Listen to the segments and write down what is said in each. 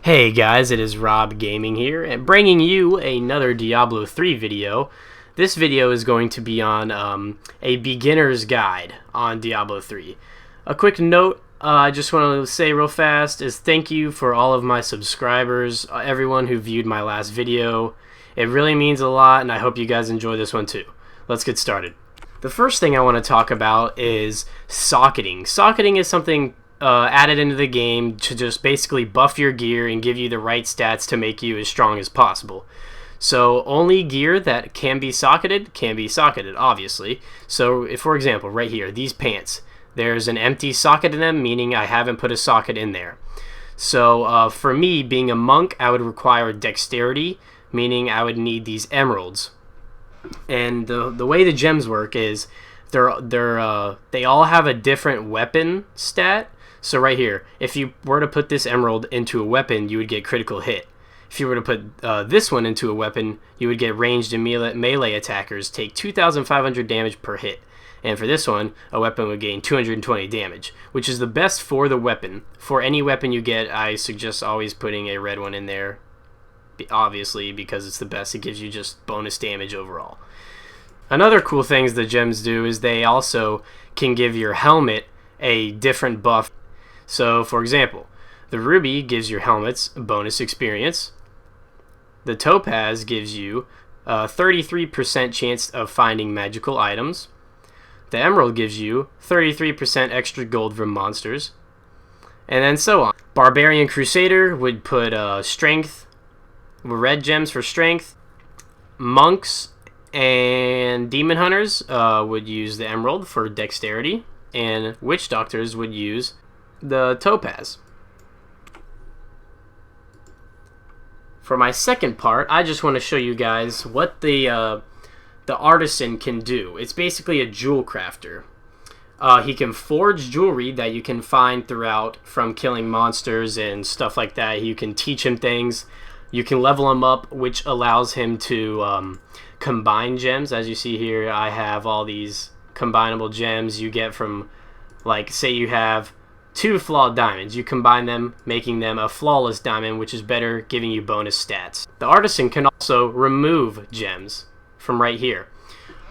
Hey guys, it is Rob Gaming here, and bringing you another Diablo 3 video. This video is going to be on a beginner's guide on Diablo 3. A quick note, I just want to say real fast is thank you for all of my subscribers, everyone who viewed my last video. It really means a lot, and I hope you guys enjoy this one too. Let's get started. The first thing I want to talk about is socketing. Socketing is something added into the game to just basically buff your gear and give you the right stats to make you as strong as possible. So only gear that can be socketed, obviously. So if, for example, right here, these pants, there's an empty socket in them, meaning I haven't put a socket in there. So for me, being a monk, I would require dexterity, meaning I would need these emeralds. And the way the gems work is they all have a different weapon stat. So right here, if you were to put this emerald into a weapon, you would get critical hit. If you were to put this one into a weapon, you would get ranged and melee attackers take 2,500 damage per hit. And for this one, a weapon would gain 220 damage, which is the best for the weapon. For any weapon you get, I suggest always putting a red one in there, obviously, because it's the best. It gives you just bonus damage overall. Another cool things the gems do is they also can give your helmet a different buff. So, for example, the ruby gives your helmets bonus experience. The topaz gives you a 33% chance of finding magical items. The emerald gives you 33% extra gold from monsters. And then so on. Barbarian Crusader would put strength, red gems for strength. Monks and demon hunters would use the emerald for dexterity. And witch doctors would use the topaz. For my second part, I just want to show you guys what the artisan can do. It's basically a jewel crafter. He can forge jewelry that you can find throughout from killing monsters and stuff like that. You can teach him things. You can level him up, which allows him to combine gems. As you see here, I have all these combinable gems you get from, like, say you have 2 flawed diamonds. You combine them, making them a flawless diamond, which is better, giving you bonus stats. The artisan can also remove gems from right here.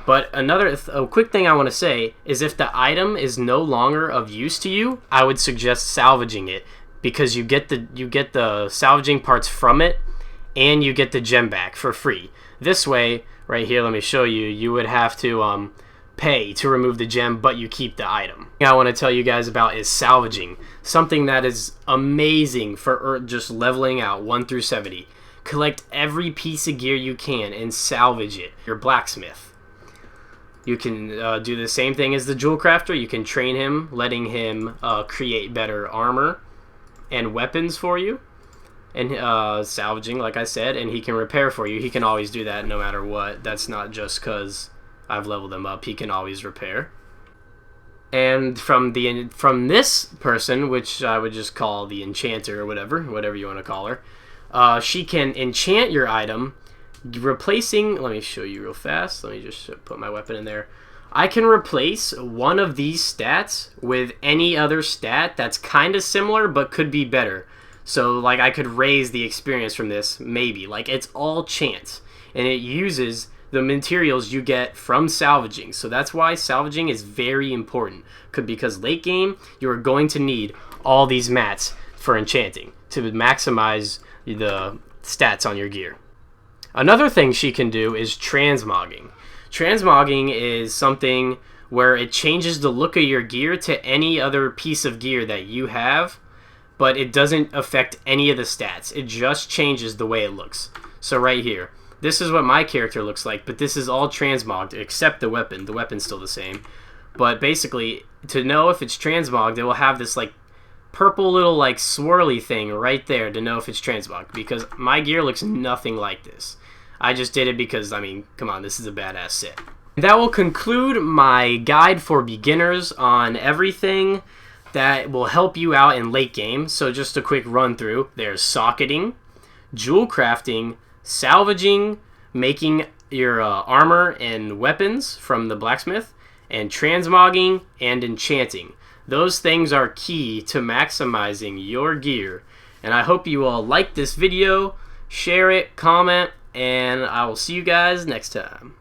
But a quick thing I want to say is if the item is no longer of use to you, I would suggest salvaging it, because you get the salvaging parts from it, and you get the gem back for free. This way, right here, let me show you, you would have to pay to remove the gem, but you keep the item. What I want to tell you guys about is salvaging. Something that is amazing for just leveling out 1 through 70. Collect every piece of gear you can and salvage it. Your blacksmith. You can do the same thing as the jewel crafter. You can train him, letting him create better armor and weapons for you. And salvaging, like I said, and he can repair for you. He can always do that no matter what. That's not just because I've leveled him up. He can always repair. And from this person, which I would just call the enchanter or whatever you want to call her, she can enchant your item, replacing. Let me show you real fast. Let me just put my weapon in there. I can replace one of these stats with any other stat that's kind of similar but could be better. So, like, I could raise the experience from this, maybe. Like, it's all chance. And it uses the materials you get from salvaging. So that's why salvaging is very important. Because late game, you are going to need all these mats for enchanting to maximize the stats on your gear. Another thing she can do is transmogging. Transmogging is something where it changes the look of your gear to any other piece of gear that you have, but it doesn't affect any of the stats. It just changes the way it looks. So right here, this is what my character looks like, but this is all transmogged except the weapon. The weapon's still the same. But basically, to know if it's transmogged, it will have this like purple little like swirly thing right there to know if it's transmogged, because my gear looks nothing like this. I just did it because, I mean, come on, this is a badass set. That will conclude my guide for beginners on everything that will help you out in late game. So just a quick run through. There's socketing, jewel crafting, salvaging, making your armor and weapons from the blacksmith, and transmogging and enchanting. Those things are key to maximizing your gear And I hope you all like this video, share it, comment, and I will see you guys next time.